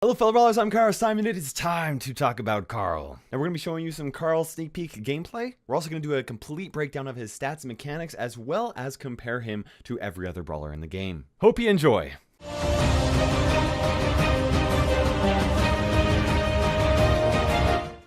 Hello fellow brawlers, I'm Carl Simon. It is time to talk about Carl. And we're going to be showing you some Carl sneak peek gameplay. We're also going to do a complete breakdown of his stats and mechanics, as well as compare him to every other brawler in the game. Hope you enjoy.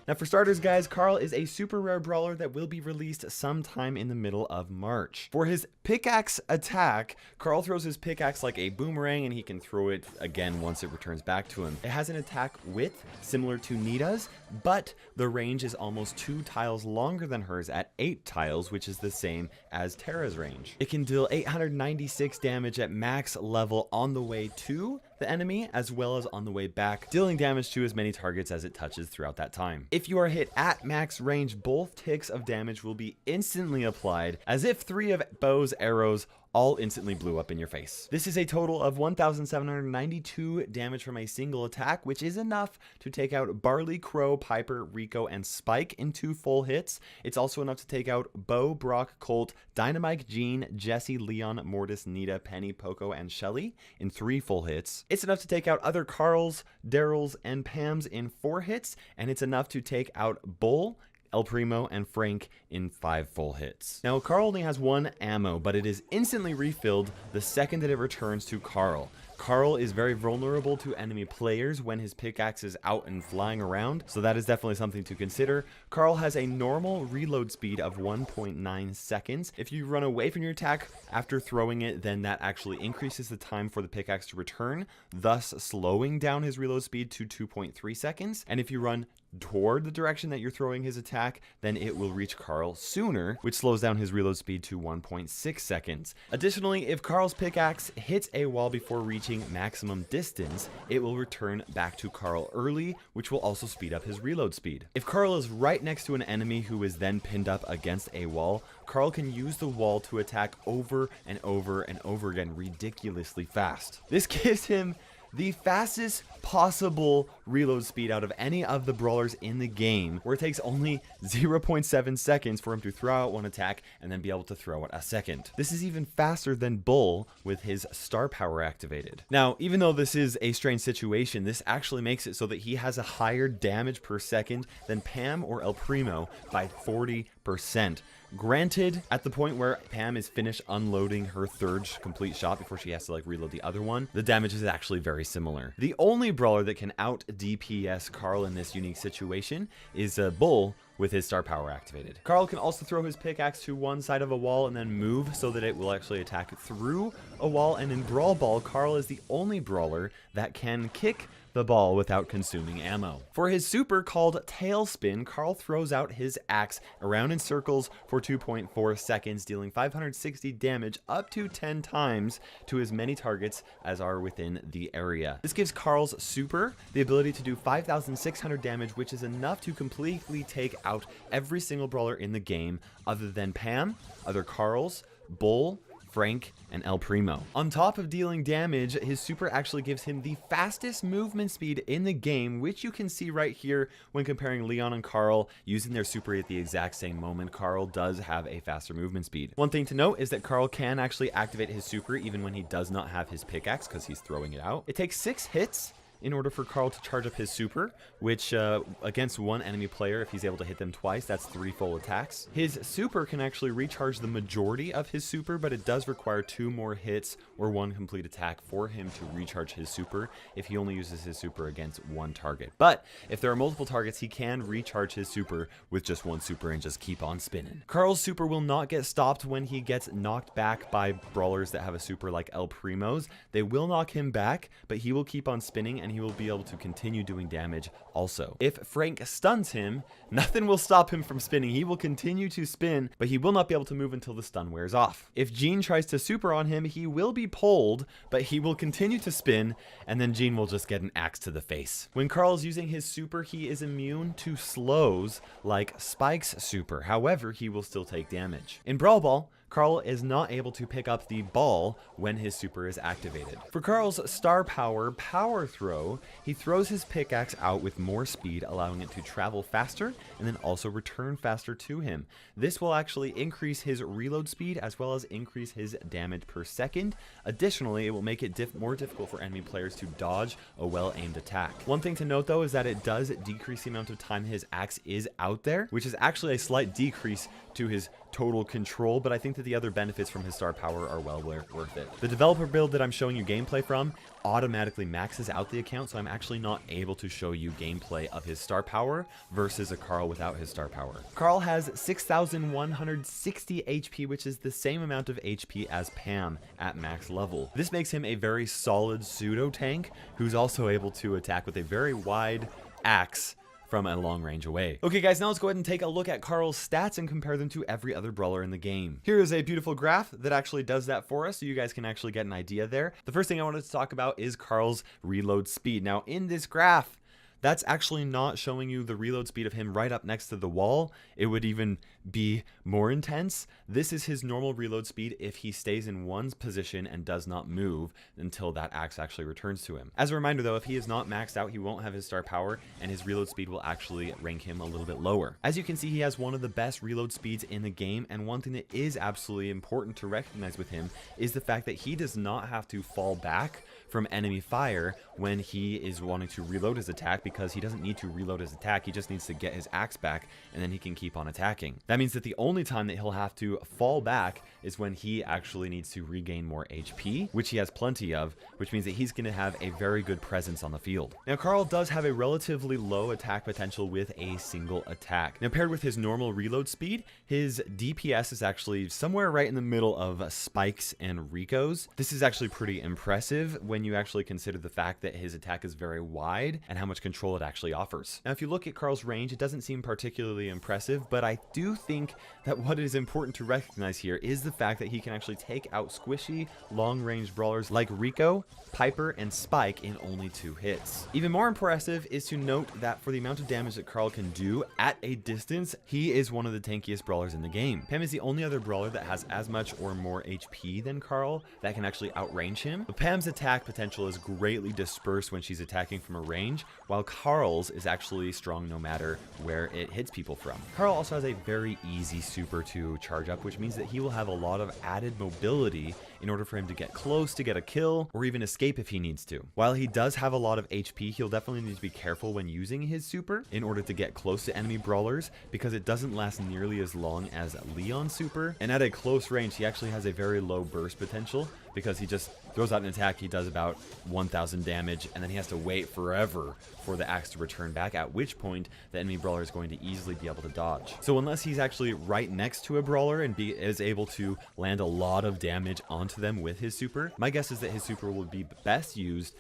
Now for starters guys, Carl is a super rare brawler that will be released sometime in the middle of March. For his pickaxe attack, Carl throws his pickaxe like a boomerang and he can throw it again once it returns back to him. It has an attack width similar to Nita's, but the range is almost 2 tiles longer than hers at 8 tiles, which is the same as Terra's range. It can deal 896 damage at max level on the way to the enemy as well as on the way back, dealing damage to as many targets as it touches throughout that time. If you are hit at max range, both ticks of damage will be instantly applied, as if 3 of Bo's arrows all instantly blew up in your face. This is a total of 1,792 damage from a single attack, which is enough to take out Barley, Crow, Piper, Rico, and Spike in 2 full hits. It's also enough to take out Bo, Brock, Colt, Dynamite, Jean, Jesse, Leon, Mortis, Nita, Penny, Poco, and Shelly in 3 full hits. It's enough to take out other Carls, Daryls, and Pams in 4 hits, and it's enough to take out Bull, El Primo, and Frank in 5 full hits. Now, Carl only has 1 ammo, but it is instantly refilled the second that it returns to Carl. Carl is very vulnerable to enemy players when his pickaxe is out and flying around, so that is definitely something to consider. Carl has a normal reload speed of 1.9 seconds. If you run away from your attack after throwing it, then that actually increases the time for the pickaxe to return, thus slowing down his reload speed to 2.3 seconds. And if you run toward the direction that you're throwing his attack, then it will reach Carl sooner, which slows down his reload speed to 1.6 seconds. Additionally, if Carl's pickaxe hits a wall before reaching maximum distance, it will return back to Carl early, which will also speed up his reload speed. If Carl is right next to an enemy who is then pinned up against a wall, Carl can use the wall to attack over and over and over again ridiculously fast. This gives him the fastest possible reload speed out of any of the brawlers in the game, where it takes only 0.7 seconds for him to throw out one attack and then be able to throw out a second. This is even faster than Bull with his star power activated. Now, even though this is a strange situation, this actually makes it so that he has a higher damage per second than Pam or El Primo by 40%. Granted, at the point where Pam is finished unloading her 3rd complete shot before she has to reload the other one, the damage is actually very similar. The only brawler that can out DPS Carl in this unique situation is Bull with his star power activated. Carl can also throw his pickaxe to one side of a wall and then move so that it will actually attack through a wall. And in Brawl Ball, Carl is the only brawler that can kick the ball without consuming ammo. For his super called Tailspin, Carl throws out his axe around in circles for 2.4 seconds, dealing 560 damage up to 10 times to as many targets as are within the area. This gives Carl's super the ability to do 5,600 damage, which is enough to completely take out every single brawler in the game other than Pam, other Carls, Bull, Frank, and El Primo. On top of dealing damage, his super actually gives him the fastest movement speed in the game, which you can see right here when comparing Leon and Carl using their super at the exact same moment. Carl does have a faster movement speed. One thing to note is that Carl can actually activate his super even when he does not have his pickaxe because he's throwing it out. It takes 6 hits in order for Carl to charge up his super, which against one enemy player, if he's able to hit them twice, that's 3 full attacks. His super can actually recharge the majority of his super, but it does require 2 more hits or 1 complete attack for him to recharge his super if he only uses his super against 1 target. But if there are multiple targets, he can recharge his super with just 1 super and just keep on spinning. Carl's super will not get stopped when he gets knocked back by brawlers that have a super like El Primo's. They will knock him back, but he will keep on spinning and he will be able to continue doing damage also. If Frank stuns him, nothing will stop him from spinning. He will continue to spin, but he will not be able to move until the stun wears off. If Jean tries to super on him, he will be pulled, but he will continue to spin, and then Jean will just get an axe to the face. When Carl's using his super, he is immune to slows like Spike's super. However, he will still take damage. In Brawl Ball, Carl is not able to pick up the ball when his super is activated. For Carl's star power, Power Throw, he throws his pickaxe out with more speed, allowing it to travel faster and then also return faster to him. This will actually increase his reload speed as well as increase his damage per second. Additionally, it will make it more difficult for enemy players to dodge a well-aimed attack. One thing to note though is that it does decrease the amount of time his axe is out there, which is actually a slight decrease to his total control, but I think that the other benefits from his star power are well worth it. The developer build that I'm showing you gameplay from automatically maxes out the account, so I'm actually not able to show you gameplay of his star power versus a Carl without his star power. Carl has 6,160 HP, which is the same amount of HP as Pam at max level. This makes him a very solid pseudo tank who's also able to attack with a very wide axe from a long range away. Okay guys, now let's go ahead and take a look at Carl's stats and compare them to every other brawler in the game. Here is a beautiful graph that actually does that for us, so you guys can actually get an idea there. The first thing I wanted to talk about is Carl's reload speed. Now in this graph, that's actually not showing you the reload speed of him right up next to the wall. It would even be more intense. This is his normal reload speed if he stays in one position and does not move until that axe actually returns to him. As a reminder though, if he is not maxed out, he won't have his star power and his reload speed will actually rank him a little bit lower. As you can see, he has one of the best reload speeds in the game, and one thing that is absolutely important to recognize with him is the fact that he does not have to fall back from enemy fire when he is wanting to reload his attack, because he doesn't need to reload his attack. He just needs to get his axe back and then he can keep on attacking. That means that the only time that he'll have to fall back is when he actually needs to regain more HP, which he has plenty of, which means that he's going to have a very good presence on the field. Now Carl does have a relatively low attack potential with a single attack. Now paired with his normal reload speed, his DPS is actually somewhere right in the middle of Spike's and Rico's. This is actually pretty impressive when you actually consider the fact that his attack is very wide and how much control it actually offers. Now if you look at Carl's range, it doesn't seem particularly impressive, but I do think that what is important to recognize here is the fact that he can actually take out squishy, long-range brawlers like Rico, Piper, and Spike in only 2 hits. Even more impressive is to note that for the amount of damage that Carl can do at a distance, he is one of the tankiest brawlers in the game. Pam is the only other brawler that has as much or more HP than Carl that can actually outrange him, but Pam's attack potential is greatly dispersed when she's attacking from a range, while Carl's is actually strong no matter where it hits people from. Carl also has a very easy super to charge up, which means that he will have a lot of added mobility in order for him to get close to get a kill or even escape if he needs to. While he does have a lot of HP, he'll definitely need to be careful when using his super in order to get close to enemy brawlers, because it doesn't last nearly as long as Leon's super, and at a close range he actually has a very low burst potential, because he just throws out an attack, he does about 1,000 damage, and then he has to wait forever for the axe to return back, at which point the enemy brawler is going to easily be able to dodge. So unless he's actually right next to a brawler and is able to land a lot of damage onto them with his super, my guess is that his super will be best used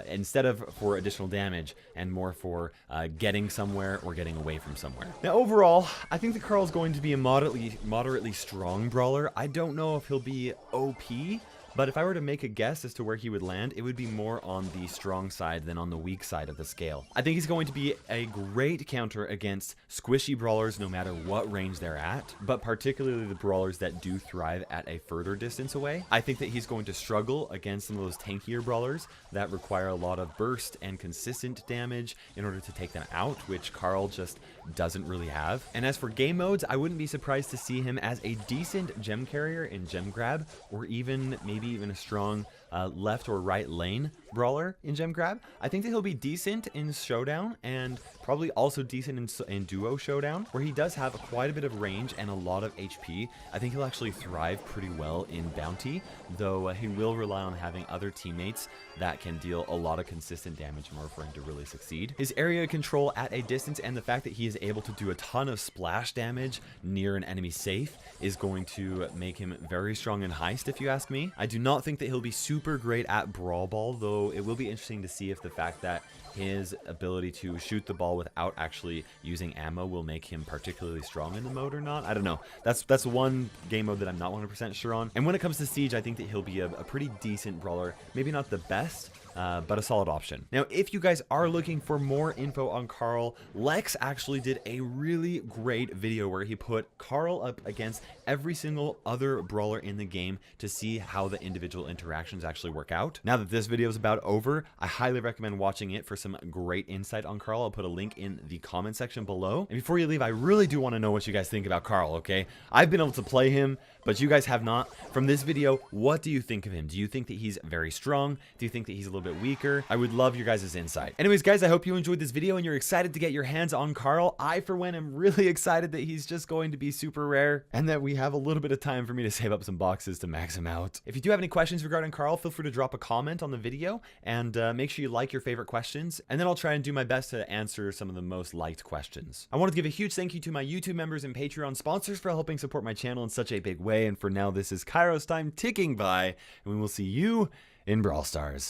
instead of for additional damage and more for getting somewhere or getting away from somewhere. Now overall, I think that Carl's going to be a moderately strong brawler. I don't know if he'll be OP, but if I were to make a guess as to where he would land, it would be more on the strong side than on the weak side of the scale. I think he's going to be a great counter against squishy brawlers no matter what range they're at, but particularly the brawlers that do thrive at a further distance away. I think that he's going to struggle against some of those tankier brawlers that require a lot of burst and consistent damage in order to take them out, which Carl just doesn't really have. And as for game modes, I wouldn't be surprised to see him as a decent gem carrier in gem grab, or maybe even a strong left or right lane brawler in gem grab. I think that he'll be decent in showdown and probably also decent in duo showdown, where he does have quite a bit of range and a lot of HP. I think he'll actually thrive pretty well in bounty, though he will rely on having other teammates that can deal a lot of consistent damage in order for him to really succeed. His area control at a distance and the fact that he is able to do a ton of splash damage near an enemy safe is going to make him very strong in heist, if you ask me. I do not think that he'll be super great at Brawl Ball, though it will be interesting to see if the fact that his ability to shoot the ball without actually using ammo will make him particularly strong in the mode or not. I don't know. That's one game mode that I'm not 100% sure on. And when it comes to Siege, I think that he'll be a pretty decent brawler. Maybe not the best, but a solid option. Now, if you guys are looking for more info on Carl, Lex actually did a really great video where he put Carl up against every single other brawler in the game to see how the individual interactions actually work out. Now that this video is about over, I highly recommend watching it for some great insight on Carl. I'll put a link in the comment section below. And before you leave, I really do want to know what you guys think about Carl, okay? I've been able to play him, but you guys have not. From this video, what do you think of him? Do you think that he's very strong? Do you think that he's a little bit weaker? I would love your guys' insight. Anyways, guys, I hope you enjoyed this video and you're excited to get your hands on Carl. I, for one, am really excited that he's just going to be super rare and that we have a little bit of time for me to save up some boxes to max him out. If you do have any questions regarding Carl, feel free to drop a comment on the video and make sure you like your favorite questions, and then I'll try and do my best to answer some of the most liked questions. I want to give a huge thank you to my YouTube members and Patreon sponsors for helping support my channel in such a big way, and for now, this is Kairos time ticking by, and we will see you in Brawl Stars.